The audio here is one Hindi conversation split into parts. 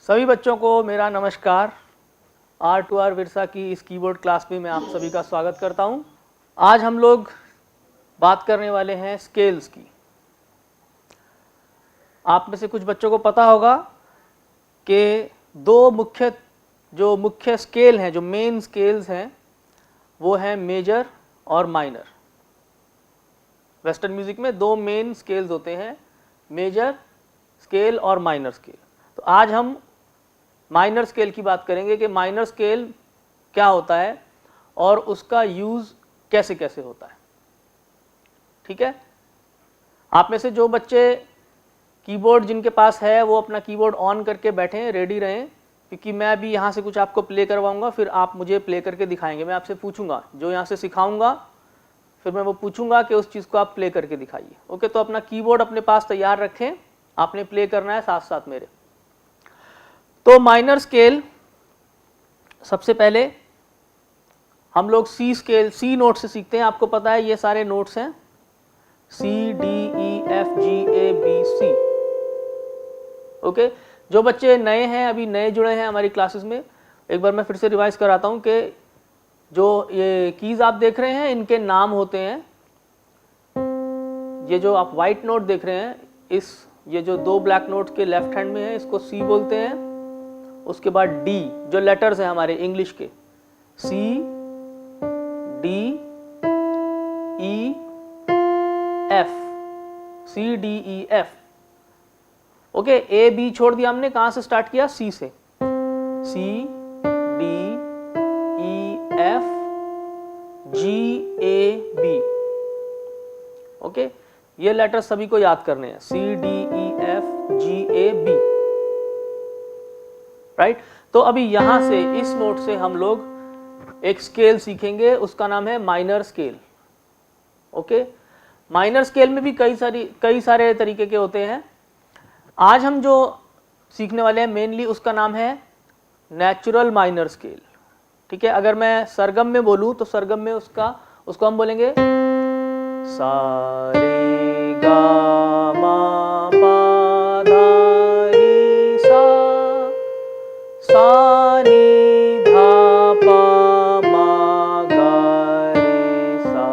सभी बच्चों को मेरा नमस्कार। R2R विरसा की इस कीबोर्ड क्लास में मैं आप सभी का स्वागत करता हूं। आज हम लोग बात करने वाले हैं स्केल्स की। आप में से कुछ बच्चों को पता होगा कि दो मुख्य स्केल हैं, जो मेन स्केल्स हैं, वो हैं मेजर और माइनर। वेस्टर्न म्यूजिक में दो मेन स्केल्स होते हैं, मेजर स्केल और माइनर स्केल। तो आज हम माइनर स्केल की बात करेंगे कि माइनर स्केल क्या होता है और उसका यूज़ कैसे कैसे होता है। ठीक है, आप में से जो बच्चे कीबोर्ड जिनके पास है वो अपना कीबोर्ड ऑन करके बैठें, रेडी रहें, क्योंकि मैं अभी यहाँ से कुछ आपको प्ले करवाऊंगा, फिर आप मुझे प्ले करके दिखाएंगे। मैं आपसे पूछूंगा, जो यहाँ से सिखाऊंगा फिर मैं वो पूछूंगा कि उस चीज़ को आप प्ले करके दिखाइए। ओके, तो अपना कीबोर्ड अपने पास तैयार रखें, आपने प्ले करना है साथ साथ मेरे। तो माइनर स्केल, सबसे पहले हम लोग सी स्केल, सी नोट से सीखते हैं। आपको पता है ये सारे नोट्स हैं, C D E F G A B C. Okay, जो बच्चे नए हैं, अभी नए जुड़े हैं हमारी क्लासेस में, एक बार मैं फिर से रिवाइज कराता हूँ कि जो ये कीज आप देख रहे हैं इनके नाम होते हैं। ये जो आप व्हाइट नोट देख रहे हैं, ये जो दो ब्लैक नोट के लेफ्ट हैंड में है, इसको सी बोलते हैं। उसके बाद डी, जो लेटर्स हैं हमारे इंग्लिश के, C D E F, C D E F. Okay, A B छोड़ दिया हमने, कहां से स्टार्ट किया? सी से। C D E F G A B. Okay, ये लेटर सभी को याद करने हैं, C D E F G A B. Right, तो अभी यहां से इस नोट से हम लोग एक स्केल सीखेंगे, उसका नाम है minor scale. Okay, minor scale में भी कई सारे तरीके के होते हैं। आज हम जो सीखने वाले हैं मेनली उसका नाम है नेचुरल माइनर स्केल। ठीक है, अगर मैं सरगम में बोलूं तो सरगम में उसको हम बोलेंगे सा रे गा मा पा धा नी सा, सा नी धा पा मा गा रे सा।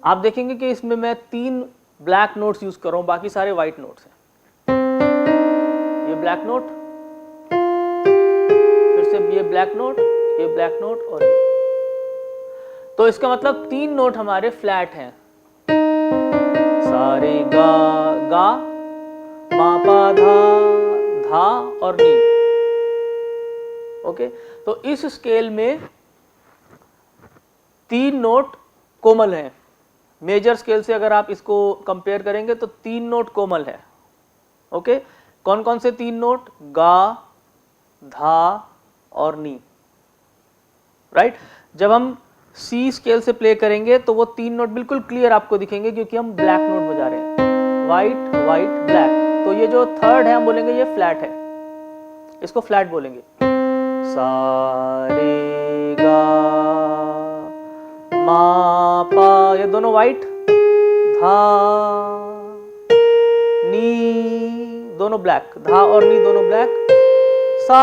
आप देखेंगे कि इसमें मैं 3 ब्लैक नोट्स यूज कर रहा हूं, बाकी सारे व्हाइट नोट्स हैं। ये ब्लैक नोट, फिर से ये ब्लैक नोट, ये ब्लैक नोट और ये। तो इसका मतलब 3 नोट हमारे फ्लैट हैं, सा रे गा गा, मा पा धा और नी। ओके, तो इस स्केल में 3 नोट कोमल हैं। मेजर स्केल से अगर आप इसको कंपेयर करेंगे तो 3 नोट कोमल है। ओके, कौन कौन से 3 नोट? गा, धा और नी। राइट, जब हम सी स्केल से प्ले करेंगे तो वो 3 नोट बिल्कुल क्लियर आपको दिखेंगे, क्योंकि हम ब्लैक नोट बजा रहे हैं, व्हाइट व्हाइट ब्लैक। तो ये जो थर्ड है हम बोलेंगे ये फ्लैट है, इसको फ्लैट बोलेंगे। सा रे गा मा पा, ये दोनों व्हाइट, धा नी दोनों ब्लैक, धा और नी दोनों ब्लैक, सा।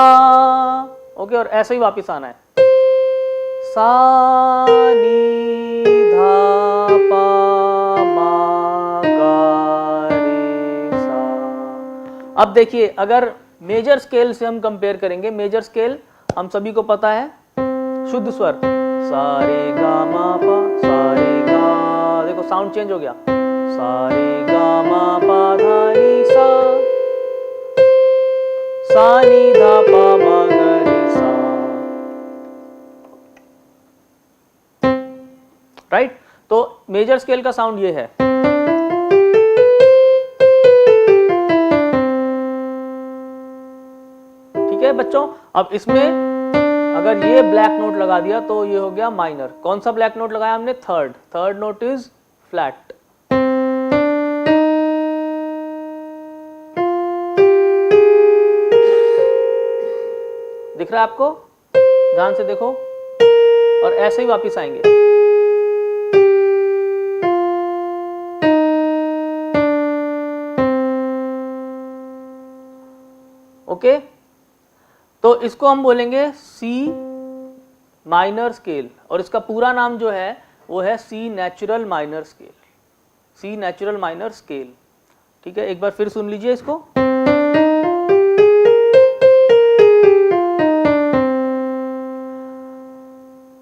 ओके, और ऐसे ही वापस आना है, सा नी धा पा मा गा रे सा। अब देखिए, अगर मेजर स्केल से हम कंपेयर करेंगे, मेजर स्केल हम सभी को पता है, शुद्ध स्वर सा रे गा मा पा, सा रे गा, देखो साउंड चेंज हो गया, सा रे गा मा पा धा नी सा, सा नी धा पा मा गा रे सा। राइट, तो मेजर स्केल का साउंड ये है। ठीक है बच्चों, अब इसमें अगर ये ब्लैक नोट लगा दिया तो ये हो गया माइनर। कौन सा ब्लैक नोट लगाया हमने? Third note is flat. दिख रहा है आपको? ध्यान से देखो, और ऐसे ही वापस आएंगे। ओके, तो इसको हम बोलेंगे सी माइनर स्केल, और इसका पूरा नाम जो है वो है C natural minor scale, C natural minor scale. ठीक है, एक बार फिर सुन लीजिए इसको।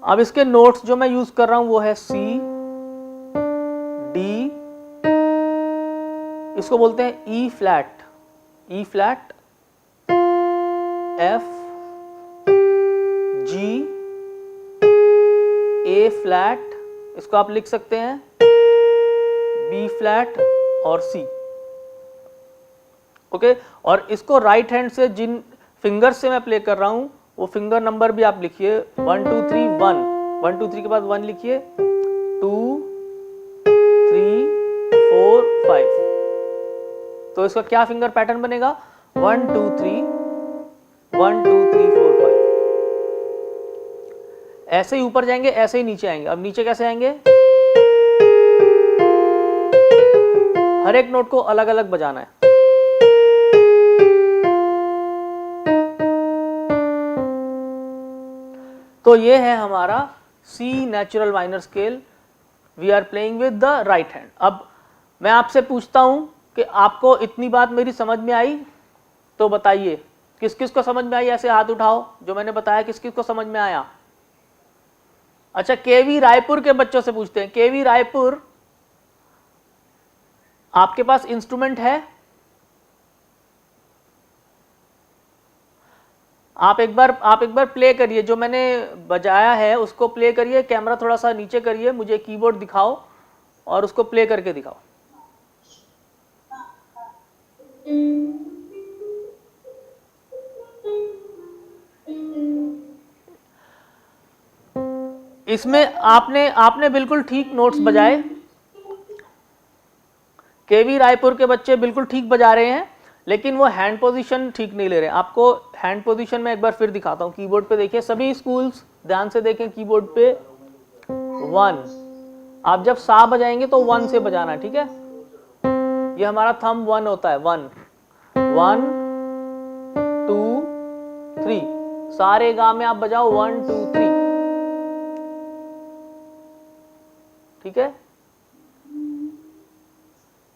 अब इसके नोट्स जो मैं यूज कर रहा हूं वो है सी, डी, इसको बोलते हैं ई flat, E flat, F, G, A flat, इसको आप लिख सकते हैं बी फ्लैट और सी। ओके, और इसको राइट हैंड से जिन फिंगर से मैं प्ले कर रहा हूं वो फिंगर नंबर भी आप लिखिए, 1 2 3 1, 1 2 3 के बाद 1 लिखिए, 2 3 4 5। तो इसका क्या फिंगर पैटर्न बनेगा, 1 2 3 1 2 3 4 5। ऐसे ही ऊपर जाएंगे, ऐसे ही नीचे आएंगे। अब नीचे कैसे आएंगे, हर एक नोट को अलग अलग बजाना है। तो ये है हमारा C natural minor scale, we are playing with the right hand. अब मैं आपसे पूछता हूं कि आपको इतनी बात मेरी समझ में आई, तो बताइए किस किस को समझ में आई, ऐसे हाथ उठाओ जो मैंने बताया, किस किस को समझ में आया। अच्छा, केवी रायपुर के बच्चों से पूछते हैं, केवी रायपुर आपके पास इंस्ट्रूमेंट है? आप एक बार प्ले करिए, जो मैंने बजाया है उसको प्ले करिए, कैमरा थोड़ा सा नीचे करिए, मुझे कीबोर्ड दिखाओ और उसको प्ले करके दिखाओ। इसमें आपने बिल्कुल ठीक नोट्स बजाए, केवी रायपुर के बच्चे बिल्कुल ठीक बजा रहे हैं, लेकिन वो हैंड पोजीशन ठीक नहीं ले रहे। आपको हैंड पोजीशन में एक बार फिर दिखाता हूं, कीबोर्ड पे देखिए, सभी स्कूल्स ध्यान से देखें कीबोर्ड पे, 1, आप जब सा बजाएंगे तो 1 से बजाना, ठीक है, ये हमारा थंब 1 होता है, 1 1 2 3, सारे गा में आप बजाओ 1 2 3, ठीक है,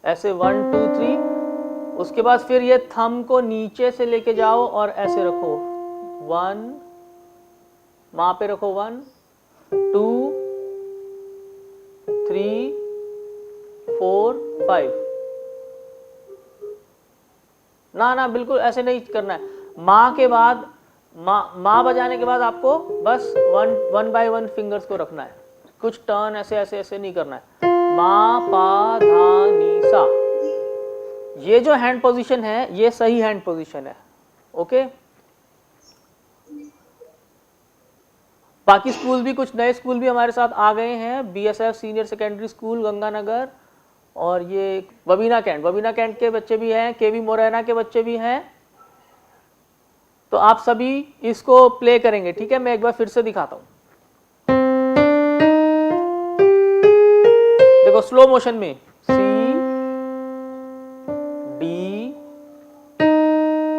ऐसे 1 2 3। उसके बाद फिर ये थंब को नीचे से लेके जाओ और ऐसे रखो, 1, वहां पे रखो, 1 2 3 4 5। ना बिल्कुल ऐसे नहीं करना है। माँ के बाद माँ बजाने के बाद आपको बस 1 बाय 1 फिंगर्स को रखना है, कुछ टर्न ऐसे नहीं करना है। मा पा धा नी सा, ये जो हैंड पोजीशन है ये सही हैंड पोजीशन है। ओके, बाकी स्कूल भी, कुछ नए स्कूल भी हमारे साथ आ गए हैं, BSF senior secondary school Ganganagar, और ये बबीना कैंट के बच्चे भी हैं, केवी मोरैना के बच्चे भी हैं। तो आप सभी इसको प्ले करेंगे, ठीक है, मैं एक बार फिर से दिखाता हूं, देखो स्लो मोशन में, C D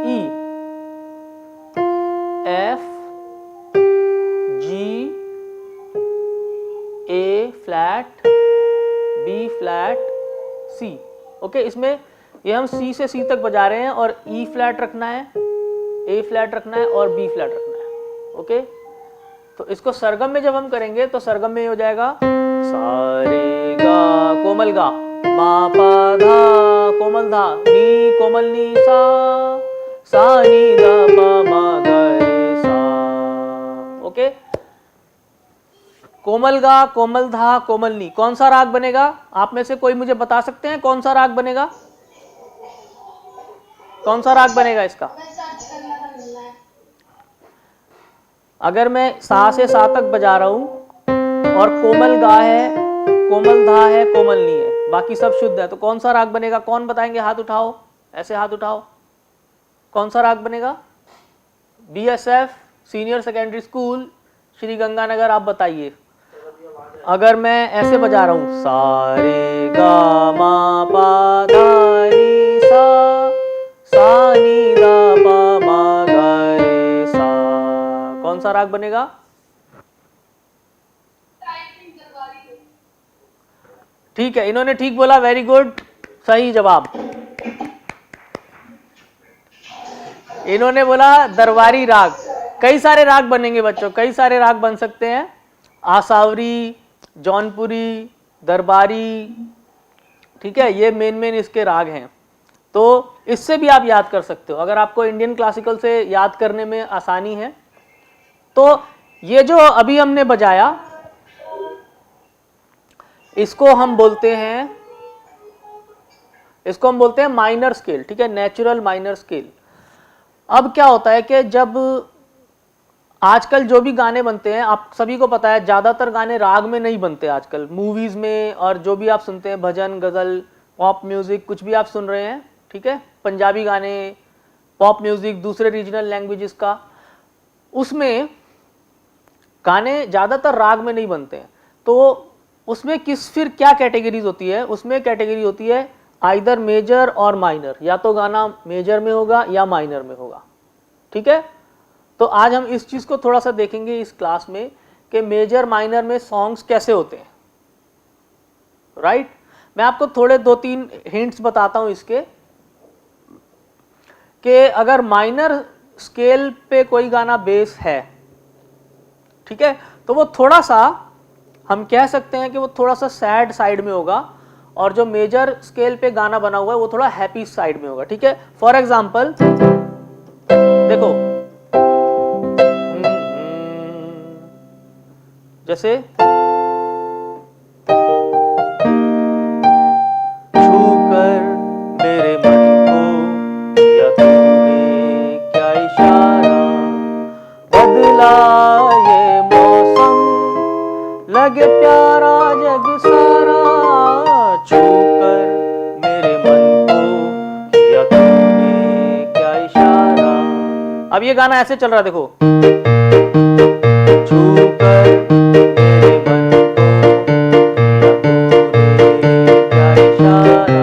E F G A flat B flat C. Okay, इसमें ये हम सी से सी तक बजा रहे हैं, और ई फ्लैट रखना है, ए फ्लैट रखना है और बी फ्लैट रखना है। ओके, तो इसको सरगम में जब हम करेंगे तो सरगम में हो जाएगा सारे गा कोमल गा, मा पा धा कोमल धा, नी कोमल नी सा नी दा पा मा गा रे सा। ओके, कोमल गा, कोमल धा, कोमल नी, कौन सा राग बनेगा? आप में से कोई मुझे बता सकते हैं कौन सा राग बनेगा? कौन सा राग बनेगा इसका? अगर मैं सा से सा तक बजा रहा हूं और कोमल गा है, कोमल धा है, कोमल नी है, बाकी सब शुद्ध है, तो कौन सा राग बनेगा? कौन बताएंगे? हाथ उठाओ, ऐसे हाथ उठाओ, कौन सा राग बनेगा? BSF senior secondary school Shri Ganganagar, आप बताइए। अगर मैं ऐसे बजा रहा हूं, सा रे गा मा पा धा नी सा नी दा पा मा राग बनेगा? ठीक है, इन्होंने ठीक बोला, वेरी गुड, सही जवाब। इन्होंने बोला दरबारी राग। कई सारे राग बनेंगे बच्चों, कई सारे राग बन सकते हैं, आसावरी, जौनपुरी, दरबारी, ठीक है, ये मेन इसके राग हैं। तो इससे भी आप याद कर सकते हो, अगर आपको इंडियन क्लासिकल से याद करने में आसानी है। तो ये जो अभी हमने बजाया, इसको हम बोलते हैं माइनर स्केल, ठीक है, नेचुरल माइनर स्केल। अब क्या होता है कि जब आजकल जो भी गाने बनते हैं, आप सभी को पता है ज्यादातर गाने राग में नहीं बनते आजकल, मूवीज में और जो भी आप सुनते हैं, भजन, गजल, पॉप म्यूजिक, कुछ भी आप सुन रहे हैं, ठीक है, पंजाबी गाने, पॉप म्यूजिक, दूसरे रीजनल लैंग्वेजेस का, उसमें गाने ज्यादातर राग में नहीं बनते हैं। तो उसमें फिर क्या कैटेगरीज होती है? उसमें कैटेगरी होती है आइदर मेजर और माइनर, या तो गाना मेजर में होगा या माइनर में होगा, ठीक है। तो आज हम इस चीज को थोड़ा सा देखेंगे इस क्लास में कि मेजर माइनर में सॉन्ग्स कैसे होते हैं, राइट। मैं आपको थोड़े 2-3 हिंट्स बताता हूं इसके, कि अगर माइनर स्केल पे कोई गाना बेस है, ठीक है, तो वो थोड़ा सा, हम कह सकते हैं कि वो थोड़ा सा सैड साइड में होगा, और जो मेजर स्केल पे गाना बना हुआ है वो थोड़ा हैप्पी साइड में होगा, ठीक है। फॉर एग्जाम्पल देखो, जैसे छूकर मेरे मन को किया तूने क्या इशारा, बदला ये मौसम लगे प्यारा जग सारा, छूकर मेरे मन को किया तूने क्या इशारा। अब ये गाना ऐसे चल रहा है, देखो, छूकर मेरे मन को किया तूने क्या इशारा।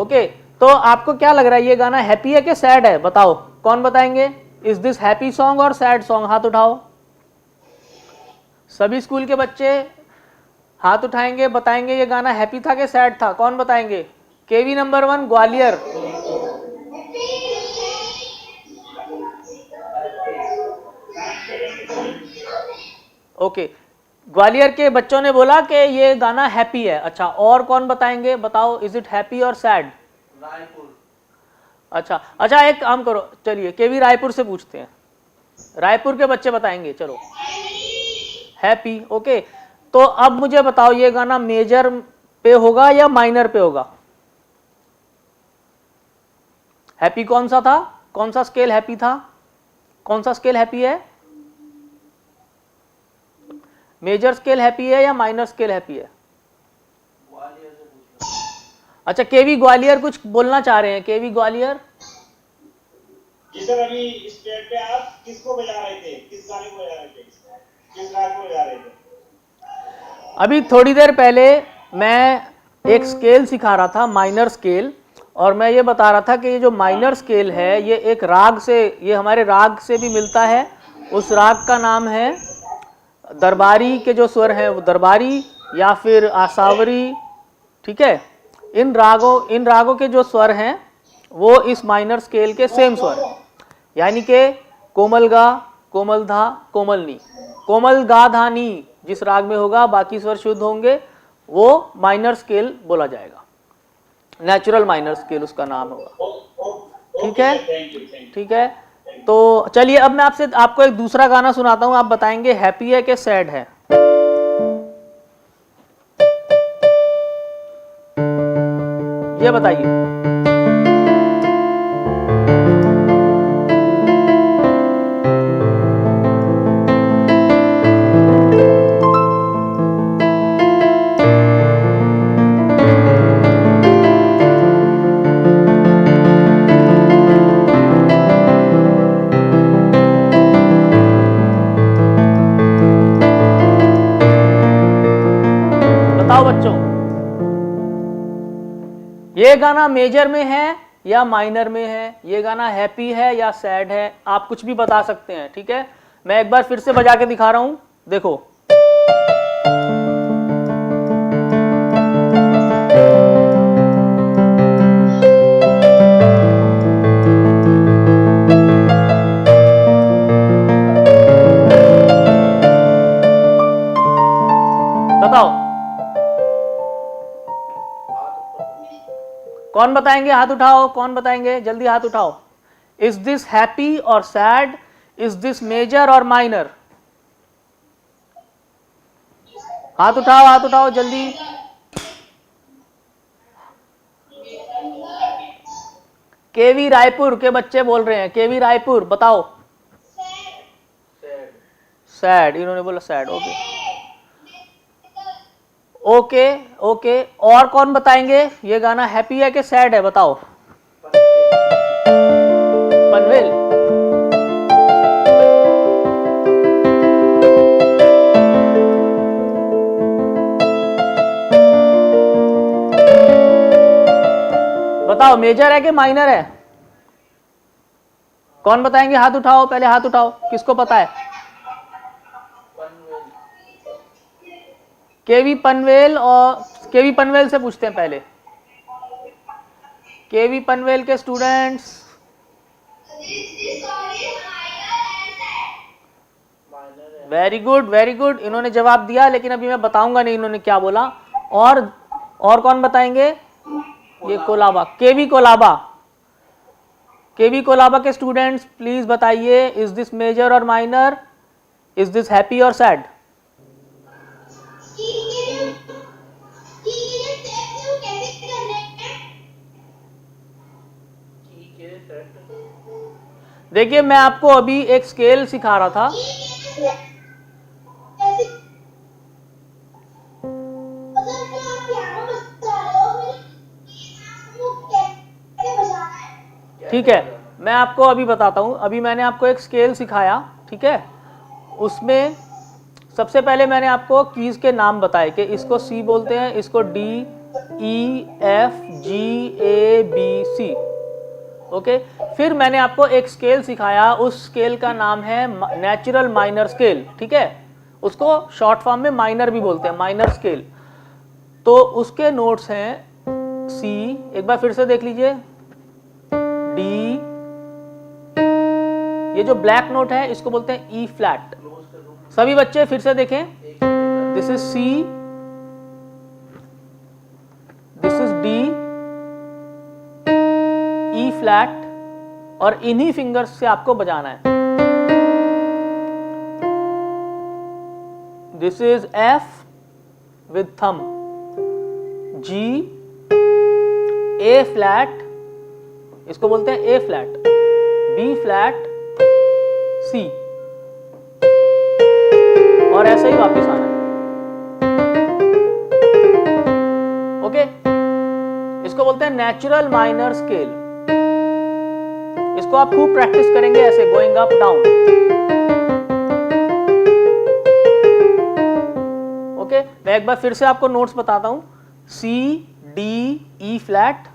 ओके, तो आपको क्या लग रहा है, ये गाना हैप्पी है कि सैड है? बताओ, कौन बताएंगे? इज दिस हैप्पी सॉन्ग और सैड सॉन्ग? हाथ उठाओ, सभी स्कूल के बच्चे हाथ उठाएंगे, बताएंगे ये गाना हैप्पी था कि सैड था। कौन बताएंगे? केवी नंबर 1 ग्वालियर। ओके, ग्वालियर के बच्चों ने बोला कि ये गाना हैप्पी है। अच्छा, और कौन बताएंगे? बताओ, इज इट हैप्पी और सैड? रायपुर। अच्छा, एक काम करो, चलिए केवी रायपुर से पूछते हैं, रायपुर के बच्चे बताएंगे, चलो, हैप्पी। ओके, तो अब मुझे बताओ, ये गाना मेजर पे होगा या माइनर पे होगा? हैप्पी कौन सा था? कौन सा स्केल हैप्पी था? कौन सा स्केल हैप्पी है? मेजर स्केल हैप्पी है या माइनर स्केल हैप्पी है? अच्छा, केवी ग्वालियर कुछ बोलना चाह रहे हैं, केवी ग्वालियर। जी सर, अभी स्टेज पे आप किसको बजा रहे थे? किस गाने को बजा रहे थे? किस राग को बजा रहे थे? अभी थोड़ी देर पहले मैं एक स्केल सिखा रहा था, माइनर स्केल, और मैं ये बता रहा था कि ये जो माइनर स्केल है, ये एक राग से, ये हमारे राग से भी मिलता है। उस राग का नाम है दरबारी, के जो स्वर हैं वो दरबारी या फिर आसावरी, ठीक है। इन रागों के जो स्वर हैं वो इस माइनर स्केल के सेम स्वर हैं, यानी कि कोमल गा, कोमल धा, कोमल नी। कोमल गा धा नी जिस राग में होगा, बाकी स्वर शुद्ध होंगे, वो माइनर स्केल बोला जाएगा, नेचुरल माइनर स्केल उसका नाम होगा, ठीक है, ठीक है। तो चलिए, अब मैं आपको एक दूसरा गाना सुनाता हूं, आप बताएंगे हैप्पी है कि सैड है। ये बताइए। बच्चों, ये गाना मेजर में है या माइनर में है? ये गाना हैप्पी है या सैड है? आप कुछ भी बता सकते हैं, ठीक है। मैं एक बार फिर से बजा के दिखा रहा हूं, देखो। बताओ कौन बताएंगे, हाथ उठाओ, कौन बताएंगे, जल्दी हाथ उठाओ। इज दिस हैप्पी और सैड, इज दिस मेजर और माइनर? हाथ उठाओ जल्दी। केवी रायपुर के बच्चे बोल रहे हैं, केवी रायपुर बताओ। सैड, इन्होंने बोला सैड। ओके ओके ओके, और कौन बताएंगे ये गाना हैप्पी है कि सैड है, बताओ। पनवेल, बताओ मेजर है कि माइनर है? कौन बताएंगे, हाथ उठाओ, पहले हाथ उठाओ, किसको पता है? केवी पनवेल, और केवी पनवेल से पूछते हैं पहले। केवी पनवेल के students, very good very good, इन्होंने जवाब दिया, लेकिन अभी मैं बताऊंगा नहीं इन्होंने क्या बोला। और कौन बताएंगे? ये कोलाबा, केवी कोलाबा, केवी कोलाबा के स्टूडेंट्स प्लीज बताइए, इज दिस मेजर और माइनर, इज दिस हैप्पी और सैड? देखिए मैं आपको अभी एक स्केल सिखा रहा था। ठीक है, मैं आपको अभी बताता हूं। अभी मैंने आपको एक स्केल सिखाया, ठीक है, उसमें सबसे पहले मैंने आपको कीज के नाम बताए कि इसको सी बोलते हैं, इसको D, E, F, G, A, B, C. Okay, फिर मैंने आपको एक स्केल सिखाया, उस स्केल का नाम है नेचुरल माइनर स्केल, ठीक है, उसको शॉर्ट फॉर्म में माइनर भी बोलते हैं, माइनर स्केल। तो उसके नोट्स हैं सी, एक बार फिर से देख लीजिए, डी, ये जो ब्लैक नोट है इसको बोलते हैं ई फ्लैट। सभी बच्चे फिर से देखें, this is C, this is D, E flat, और इन्हीं फिंगर्स से आपको बजाना है। This is F with thumb, G, A flat, इसको बोलते हैं A flat, B flat, C, और ऐसे ही वापस आना है। ओके, इसको बोलते हैं नेचुरल माइनर स्केल। इसको आप खूब प्रैक्टिस करेंगे ऐसे, गोइंग अप डाउन। ओके, मैं एक बार फिर से आपको नोट्स बताता हूं, सी, D, E flat,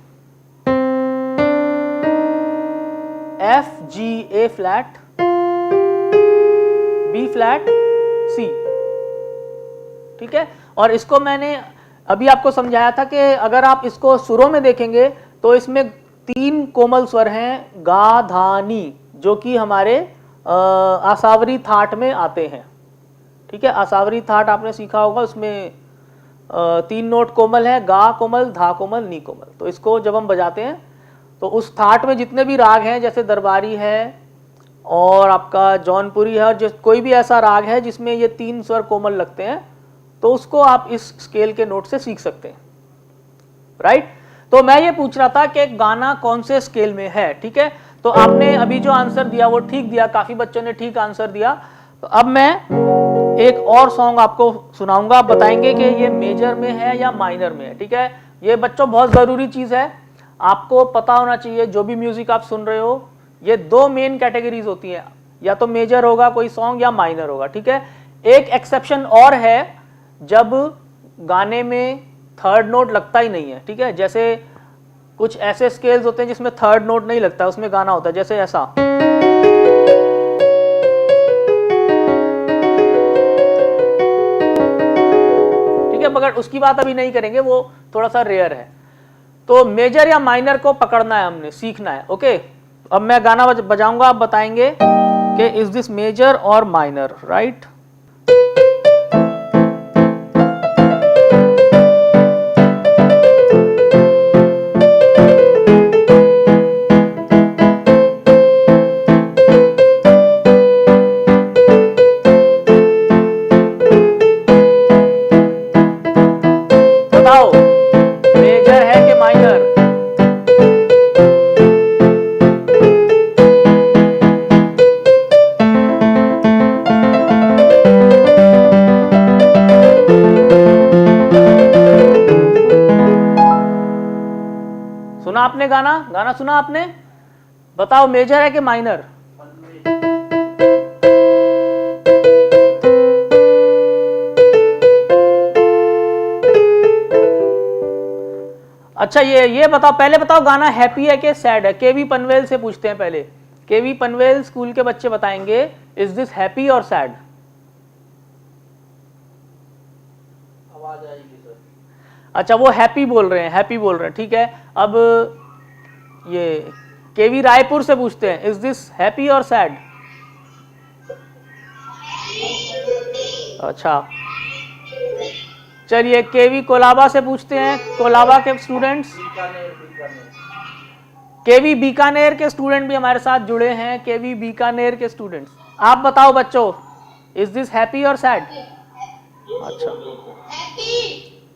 F, G, A flat, B flat, सी, ठीक है। और इसको मैंने अभी आपको समझाया था कि अगर आप इसको सुरों में देखेंगे तो इसमें 3 कोमल स्वर हैं, गा, धा, नी, जो कि हमारे आसावरी थाट में आते हैं, ठीक है। आसावरी थाट आपने सीखा होगा, उसमें 3 नोट कोमल है, गा कोमल, धा कोमल, नी कोमल। तो इसको जब हम बजाते हैं तो उस थाट में जितने भी राग हैं, जैसे दरबारी है और आपका जौनपुरी है, और जो कोई भी ऐसा राग है जिसमें ये 3 स्वर कोमल लगते हैं, तो उसको आप इस स्केल के नोट से सीख सकते हैं, राइट। तो मैं ये पूछ रहा था कि गाना कौन से स्केल में है, ठीक है। तो आपने अभी जो आंसर दिया वो ठीक दिया, काफी बच्चों ने ठीक आंसर दिया। तो अब मैं एक और सॉन्ग आपको सुनाऊंगा, आप बताएंगे कि ये मेजर में है या माइनर में है, ठीक है। ये बच्चों बहुत जरूरी चीज है, आपको पता होना चाहिए। जो भी म्यूजिक आप सुन रहे हो, ये 2 मेन कैटेगरीज होती हैं, या तो मेजर होगा कोई सॉन्ग या माइनर होगा, ठीक है। एक एक्सेप्शन और है, जब गाने में थर्ड नोट लगता ही नहीं है, ठीक है। जैसे कुछ ऐसे स्केल्स होते हैं जिसमें थर्ड नोट नहीं लगता, उसमें गाना होता है, जैसे ऐसा, ठीक है, मगर उसकी बात अभी नहीं करेंगे, वो थोड़ा सा रेयर है। तो मेजर या माइनर को पकड़ना है, हमने सीखना है। ओके, अब मैं गाना बजाऊंगा, आप बताएंगे कि इज दिस मेजर और माइनर, राइट। बताओ मेजर है कि माइनर? सुना आपने गाना सुना आपने? बताओ मेजर है कि माइनर? अच्छा ये बताओ, पहले बताओ गाना हैप्पी है कि सैड है? केवी पनवेल से पूछते हैं पहले। केवी पनवेल स्कूल के बच्चे बताएंगे इज दिस हैप्पी और सैड? आवाज आएगी सर। अच्छा, वो हैप्पी बोल रहे हैं, हैप्पी बोल रहे हैं, ठीक है। अब ये केवी रायपुर से पूछते हैं इज दिस हैप्पी और सैड? अच्छा, चलिए केवी कोलाबा से पूछते हैं, कोलाबा के स्टूडेंट्स। केवी बीकानेर के स्टूडेंट भी हमारे साथ जुड़े हैं, केवी बीकानेर के स्टूडेंट्स, आप बताओ बच्चों इज दिस हैप्पी और सैड?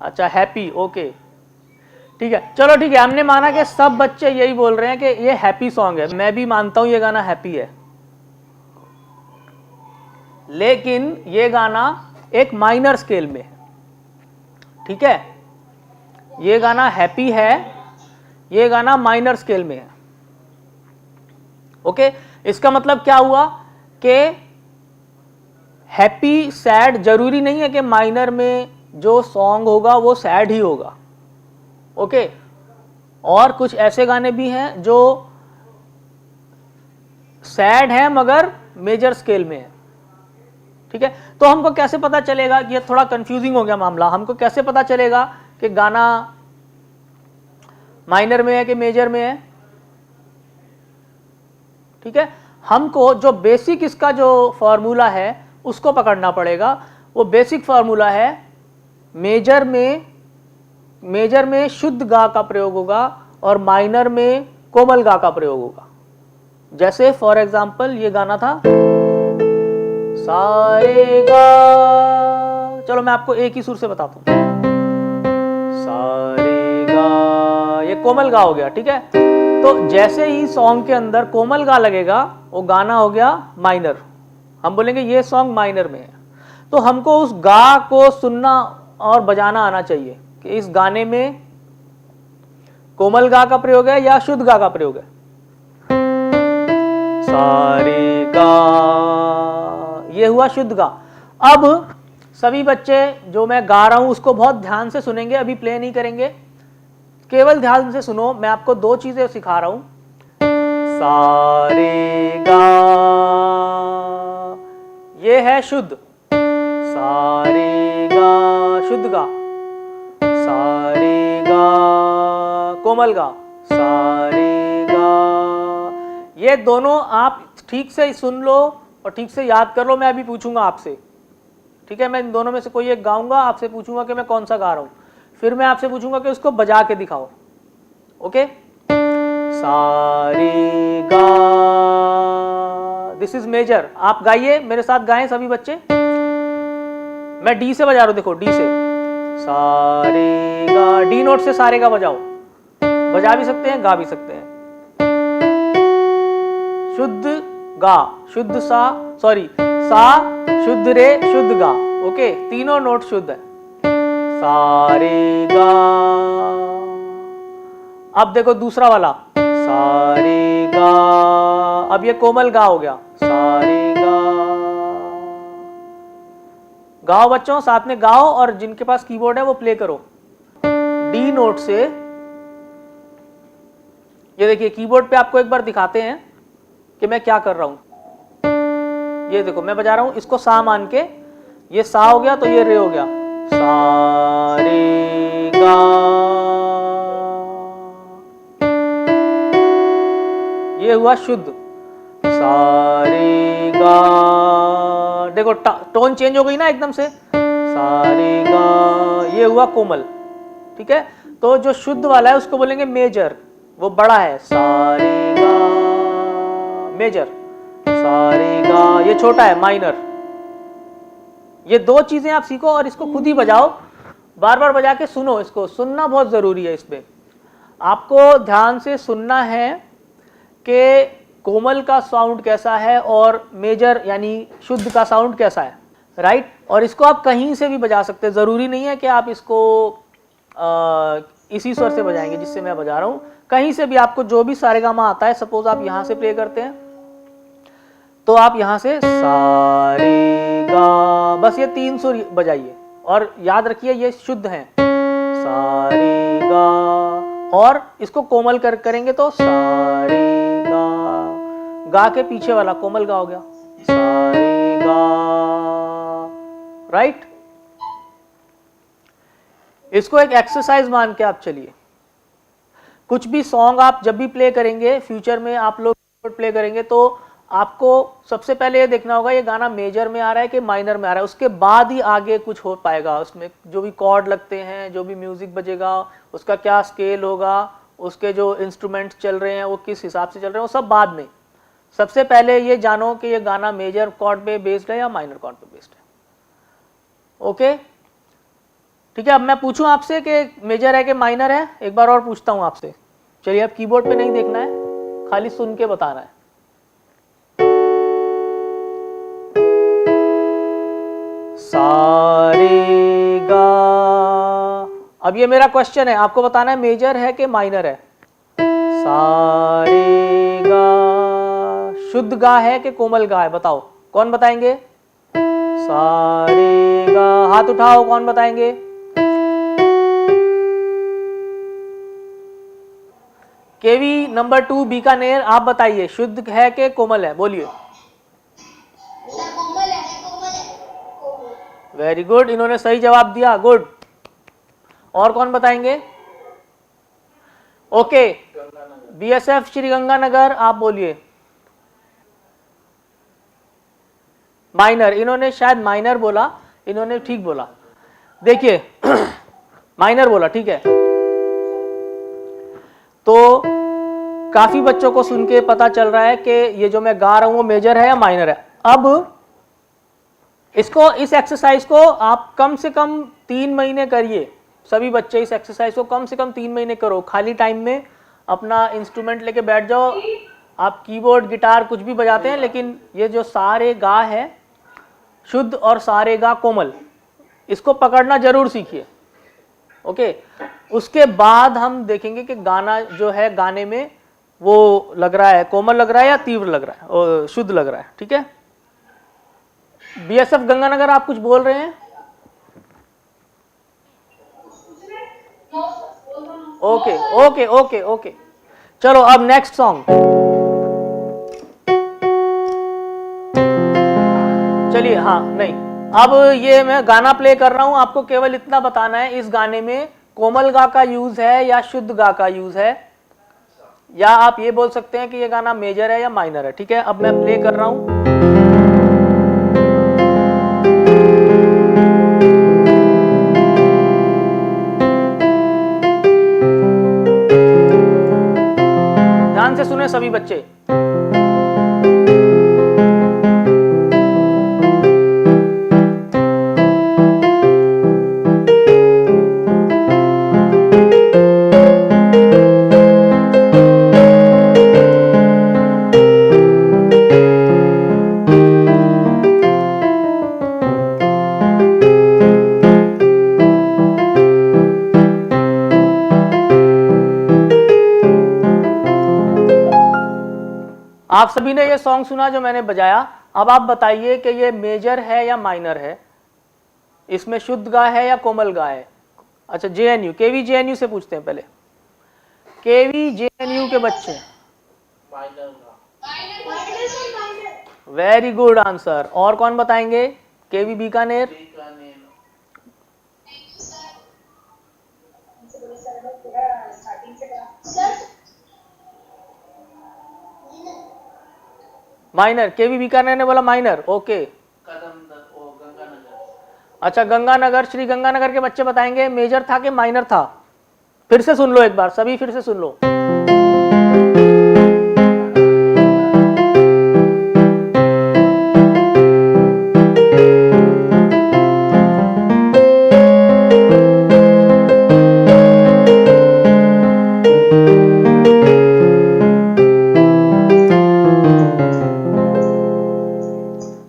अच्छा हैप्पी, ओके ठीक है, चलो ठीक है, हमने माना कि सब बच्चे यही बोल रहे हैं कि ये हैप्पी सॉन्ग है। मैं भी मानता हूं ये गाना हैप्पी है, लेकिन ये गाना एक माइनर स्केल में है, ठीक है। ये गाना हैप्पी है, ये गाना माइनर स्केल में है। ओके, इसका मतलब क्या हुआ कि हैप्पी सैड जरूरी नहीं है कि माइनर में जो सॉन्ग होगा वो सैड ही होगा। ओके, और कुछ ऐसे गाने भी हैं जो सैड हैं मगर मेजर स्केल में है, ठीक है। तो हमको कैसे पता चलेगा कि ये थोड़ा कंफ्यूजिंग हो गया मामला, हमको कैसे पता चलेगा कि गाना माइनर में है कि मेजर में है? ठीक है, हमको जो बेसिक इसका जो फॉर्मूला है उसको पकड़ना पड़ेगा। वो बेसिक फॉर्मूला है मेजर में शुद्ध गा का प्रयोग होगा और माइनर में कोमल गा का प्रयोग होगा। जैसे फॉर एग्जांपल ये गाना था सारे गा, चलो मैं आपको एक ही सुर से बताता हूं, सारे गा, ये कोमल गा हो गया, ठीक है। तो जैसे ही सॉन्ग के अंदर कोमल गा लगेगा वो गाना हो गया माइनर, हम बोलेंगे ये सॉन्ग माइनर में है। तो हमको उस गा को सुनना और बजाना आना चाहिए कि इस गाने में कोमल गा का प्रयोग है या शुद्ध गा का प्रयोग है। सारे गा, ये हुआ शुद्ध गा। अब सभी बच्चे जो मैं गा रहा हूं उसको बहुत ध्यान से सुनेंगे, अभी प्ले नहीं करेंगे, केवल ध्यान से सुनो। मैं आपको दो चीजें सिखा रहा हूं, सारे गा ये है शुद्ध, सारे गा शुद्ध गा, सारे गा कोमल गा, सारे गा। ये दोनों आप ठीक से सुन लो और ठीक से याद कर लो। मैं अभी पूछूंगा आपसे, ठीक है, मैं इन दोनों में से कोई एक गाऊंगा, आपसे पूछूंगा कि मैं कौन सा गा रहा हूं, फिर मैं आपसे पूछूंगा कि उसको बजा के दिखाओ। ओके, सारे गा, दिस इज मेजर। आप गाइए मेरे साथ, गाएं सभी बच्चे। मैं डी से बजा रहा हूं, देखो डी से सारे गा, डी नोट से सारे गा बजाओ, बजा भी सकते हैं गा भी सकते हैं। शुद्ध गा, शुद्ध सा, सॉरी सा शुद्ध रे शुद्ध गा, ओके, तीनों नोट शुद्ध है। सारे गा, अब देखो दूसरा वाला सारे गा, अब ये कोमल गा हो गया, सारे गा। गाओ बच्चों, साथ में गाओ, और जिनके पास कीबोर्ड है वो प्ले करो। डी नोट से, ये देखिए कीबोर्ड पे आपको एक बार दिखाते हैं कि मैं क्या कर रहा हूं। ये देखो मैं बजा रहा हूं, इसको सा मान के, ये सा हो गया तो ये रे हो गया, सा हुआ शुद्ध, सा रे गा, देखो टोन चेंज हो गई ना एकदम से, सा रे गा, ये हुआ कोमल, ठीक है। तो जो शुद्ध वाला है उसको बोलेंगे मेजर, वो बड़ा है, सा रे गा मेजर, सा रे गा, ये छोटा है माइनर। ये दो चीजें आप सीखो और इसको खुद ही बजाओ, बार बार बजा के सुनो, इसको सुनना बहुत जरूरी है। इसमें आपको ध्यान से सुनना है कि कोमल का साउंड कैसा है और मेजर यानी शुद्ध का साउंड कैसा है, राइट। और इसको आप कहीं से भी बजा सकते हैं, जरूरी नहीं है कि आप इसको इसी स्वर से बजाएंगे जिससे मैं बजा रहा हूं, कहीं से भी आपको जो भी सारेगामा आता है, सपोज आप यहां से प्ले करते हैं तो आप यहां से सा रे गा, बस ये 3 सुर बजाइए और याद रखिए ये शुद्ध हैं, सा रे गा, और इसको कोमल करेंगे तो सा रे गा के पीछे वाला कोमल गा हो गया, सा रे गा, राइट। इसको एक एक्सरसाइज मान के आप चलिए। कुछ भी सॉन्ग आप जब भी प्ले करेंगे, फ्यूचर में आप लोग प्ले करेंगे, तो आपको सबसे पहले ये देखना होगा ये गाना मेजर में आ रहा है कि माइनर में आ रहा है, उसके बाद ही आगे कुछ हो पाएगा। उसमें जो भी कॉर्ड लगते हैं, जो भी म्यूजिक बजेगा, उसका क्या स्केल होगा, उसके जो इंस्ट्रूमेंट्स चल रहे हैं वो किस हिसाब से चल रहे हैं, वो सब बाद में। सबसे पहले ये जानो कि ये गाना मेजर कॉर्ड पे बेस्ड है या माइनर कॉर्ड पे बेस्ड है। ओके, ठीक है। अब मैं पूछूं आपसे कि मेजर है कि माइनर है, एक बार और पूछता हूं आपसे। चलिए, अब कीबोर्ड पे नहीं देखना है, खाली सुन के बताना है। सा रे गा, अब ये मेरा क्वेश्चन है, आपको बताना है मेजर है कि माइनर है। सा रे गा, शुद्ध गा है कि कोमल गा है, बताओ, कौन बताएंगे? सा रे गा, हाथ उठाओ, कौन बताएंगे? केवी नंबर 2 बीकानेर, आप बताइए शुद्ध है कि कोमल है, बोलिए। वेरी गुड, इन्होंने सही जवाब दिया, गुड। और कौन बताएंगे? ओके, बीएसएफ श्रीगंगानगर, आप बोलिए। माइनर, इन्होंने शायद माइनर बोला, इन्होंने ठीक बोला। देखिए माइनर बोला, ठीक है। तो काफी बच्चों को सुन के पता चल रहा है कि ये जो मैं गा रहा हूं वो मेजर है या माइनर है। अब इसको, इस एक्सरसाइज को आप कम से कम 3 महीने करिए। सभी बच्चे इस एक्सरसाइज को कम से कम 3 महीने करो। खाली टाइम में अपना इंस्ट्रूमेंट लेके बैठ जाओ। आप कीबोर्ड, गिटार कुछ भी बजाते हैं, लेकिन ये जो सा रे गा है शुद्ध और सा रे गा कोमल, इसको पकड़ना जरूर सीखिए। ओके, उसके बाद हम देखेंगे कि गाना जो है, गाने में वो लग रहा है कोमल लग रहा है या तीव्र लग रहा है और शुद्ध लग रहा है, ठीक है। बीएसएफ गंगानगर, आप कुछ बोल रहे हैं? ओके ओके ओके ओके, चलो अब नेक्स्ट सॉन्ग। चलिए, हाँ, नहीं, अब ये मैं गाना प्ले कर रहा हूं, आपको केवल इतना बताना है इस गाने में कोमल गा का यूज है या शुद्ध गा का यूज है, या आप ये बोल सकते हैं कि ये गाना मेजर है या माइनर है, ठीक है। अब मैं प्ले कर रहा हूं। ध्यान से सुने सभी बच्चे। आप सभी ने ये सॉन्ग सुना जो मैंने बजाया। अब आप बताइए कि ये मेजर है या माइनर है, इसमें शुद्ध गा है या कोमल गा है। अच्छा, जेएनयू, केवी जेएनयू से पूछते हैं पहले। केवी जेएनयू के बच्चे, वेरी गुड आंसर। और कौन बताएंगे? केवी बीकानेर, माइनर, केवी बीकानेर ने बोला माइनर, ओके। गंगानगर। अच्छा गंगानगर, श्री गंगानगर के बच्चे बताएंगे मेजर था कि माइनर था। फिर से सुन लो एक बार, सभी फिर से सुन लो।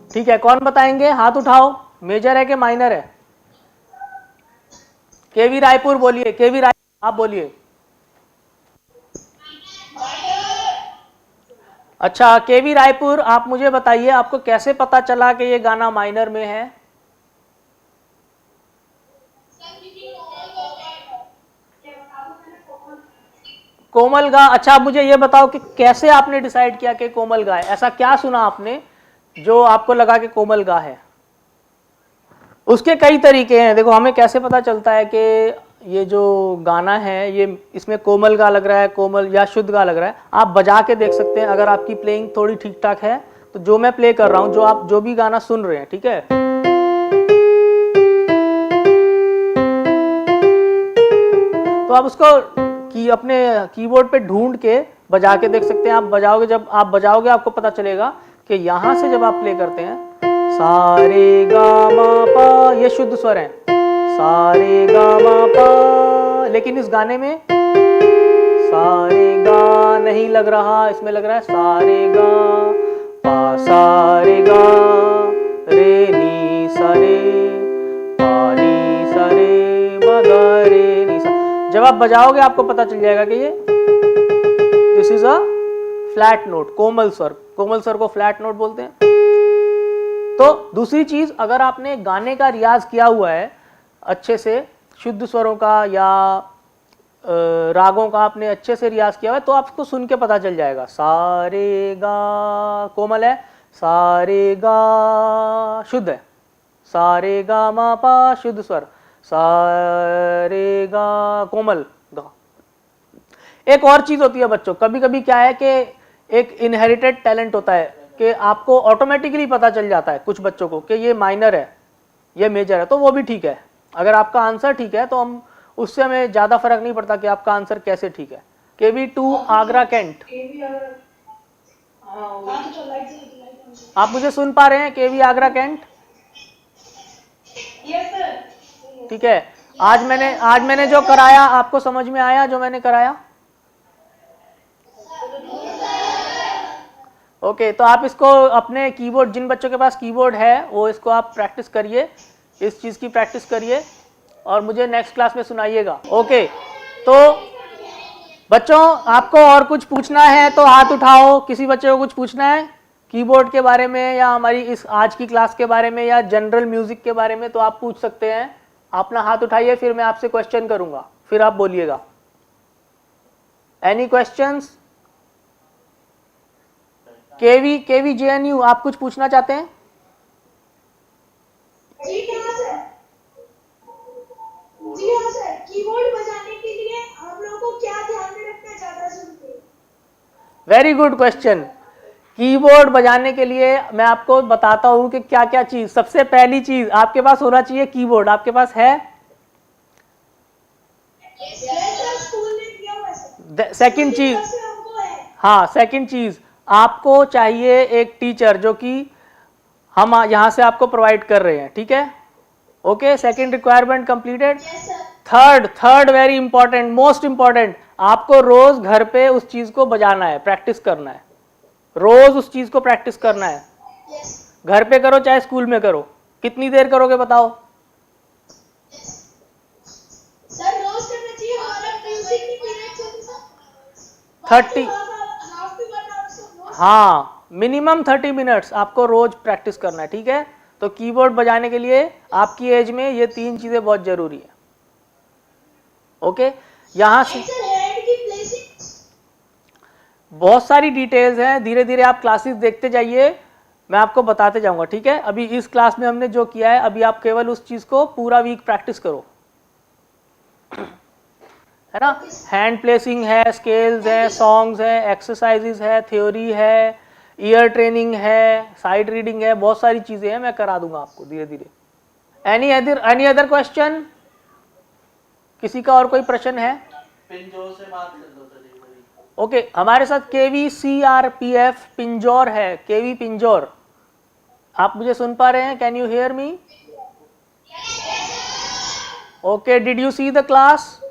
ठीक है, कौन बताएंगे, हाथ उठाओ, मेजर है कि माइनर है? केवी रायपुर बोलिए, केवी रायपुर आप बोलिए। अच्छा केवी रायपुर, आप मुझे बताइए आपको कैसे पता चला कि ये गाना माइनर में है? कोमल गा, अच्छा आप मुझे ये बताओ कि कैसे आपने डिसाइड किया कि कोमल गा है? ऐसा क्या सुना आपने जो आपको लगा कि कोमल गा है? उसके कई तरीके हैं, देखो हमें कैसे पता चलता है कि ये जो गाना है ये इसमें कोमल गा लग रहा है, कोमल या शुद्ध गा लग रहा है? आप बजा के देख सकते हैं, अगर आपकी प्लेइंग थोड़ी ठीक ठाक है तो जो मैं प्ले कर रहा हूं, जो आप जो भी गाना सुन रहे हैं, ठीक है, तो आप उसको अपने कीबोर्ड पे ढूंढ के बजा के देख सकते हैं। आप बजाओगे, जब आप बजाओगे आपको पता चलेगा कि यहां से जब आप प्ले करते हैं सा रे गा मा पा, ये शुद्ध स्वर है, सा रे गा मा पा, लेकिन इस गाने में सा रे गा नहीं लग रहा, इसमें लग रहा है सा रे गा पा सा रे गा रे नी सा रे पा नी सा रे मा गा रे नी सा। जब आप बजाओगे आपको पता चल जाएगा कि ये this is a flat note, कोमल स्वर, कोमल स्वर को फ्लैट नोट बोलते हैं। तो दूसरी चीज, अगर आपने गाने का रियाज किया हुआ है अच्छे से, शुद्ध स्वरों का या रागों का आपने अच्छे से रियाज किया हुआ है, तो आपको सुन के पता चल जाएगा सा रे गा कोमल है, सा रे गा शुद्ध है, सा रे गा मा पा शुद्ध स्वर, सा रे गा कोमल गा। एक और चीज होती है बच्चों, कभी कभी क्या है कि एक इनहेरिटेड टैलेंट होता है कि आपको ऑटोमेटिकली पता चल जाता है कुछ बच्चों को कि ये माइनर है, ये मेजर है, तो वो भी ठीक है। अगर आपका आंसर ठीक है तो हम उससे हमें ज्यादा फर्क नहीं पड़ता कि आपका आंसर कैसे ठीक है। KV2 आगरा कैंट, आप मुझे सुन पा रहे हैं? KV आगरा कैंट, ठीक है। आज मैंने जो कराया आपको समझ में आया, जो मैंने कराया? ओके, तो आप इसको अपने कीबोर्ड, जिन बच्चों के पास कीबोर्ड है वो इसको आप प्रैक्टिस करिए, इस चीज़ की प्रैक्टिस करिए और मुझे नेक्स्ट क्लास में सुनाइएगा। ओके, तो बच्चों आपको और कुछ पूछना है तो हाथ उठाओ, किसी बच्चे को कुछ पूछना है कीबोर्ड के बारे में या हमारी इस आज की क्लास के बारे में या जनरल म्यूजिक के बारे में, तो आप पूछ सकते हैं। अपना हाथ उठाइए, फिर मैं आपसे क्वेश्चन करूंगा, फिर आप बोलिएगा। Any questions? केवी JNU, आप कुछ पूछना चाहते हैं? जी हाँ सर, कीबोर्ड बजाने के लिए हम लोगों को क्या ध्यान में रखना ज्यादा जरूरी है? Very good question. कीबोर्ड बजाने के लिए मैं आपको बताता हूं कि क्या क्या चीज। सबसे पहली चीज, आपके पास होना चाहिए कीबोर्ड। आपके पास है? सेकंड चीज, हाँ सेकंड चीज, आपको चाहिए एक टीचर जो कि हम यहां से आपको प्रोवाइड कर रहे हैं, ठीक है? Okay, second requirement completed. Third very important, most important, आपको रोज घर पे उस चीज को बजाना है, प्रैक्टिस करना है, रोज उस चीज को प्रैक्टिस करना है। घर पे करो चाहे स्कूल में करो। कितनी देर करोगे बताओ? सर रोज करना चाहिए, हमारा म्यूजिक की पीरियड्स होती है 30, हाँ मिनिमम 30 मिनट्स आपको रोज प्रैक्टिस करना है, ठीक है? तो कीबोर्ड बजाने के लिए आपकी एज में ये 3 चीजें बहुत जरूरी है। ओके, यहां से बहुत सारी डिटेल्स हैं, धीरे धीरे आप क्लासेस देखते जाइए, मैं आपको बताते जाऊंगा, ठीक है? अभी इस क्लास में हमने जो किया है, अभी आप केवल उस चीज को पूरा वीक प्रैक्टिस करो, है ना? हैंड प्लेसिंग है, स्केल्स है, सॉन्ग्स है, एक्सरसाइजेस है, थ्योरी है, ईयर ट्रेनिंग है, साइट रीडिंग है, बहुत सारी चीज़ें हैं, मैं करा दूंगा आपको धीरे धीरे। Any other question? किसी का और कोई प्रश्न है? पिंजोर से बात कर लो सर एक बारी। ओके, हमारे साथ KVCRPF पिंजौर है, केवी पिंजौर। आप मुझे सुन पा रहे हैं? Can you hear me? Okay, did you see the class?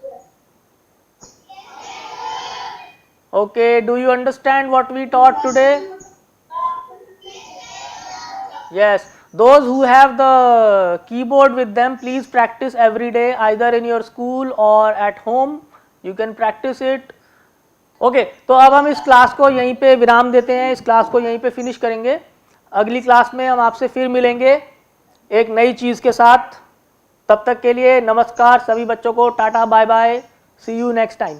Okay, do you understand what we taught today? Yes, those who have the keyboard with them, please practice every day, either in your school or at home. You can practice it. Okay, तो अब हम इस क्लास को यहीं पे विराम देते हैं, इस क्लास को यहीं पे फिनिश करेंगे। अगली क्लास में हम आपसे फिर मिलेंगे एक नई चीज़ के साथ। तब तक के लिए नमस्कार सभी बच्चों को, tata bye bye, see you next time.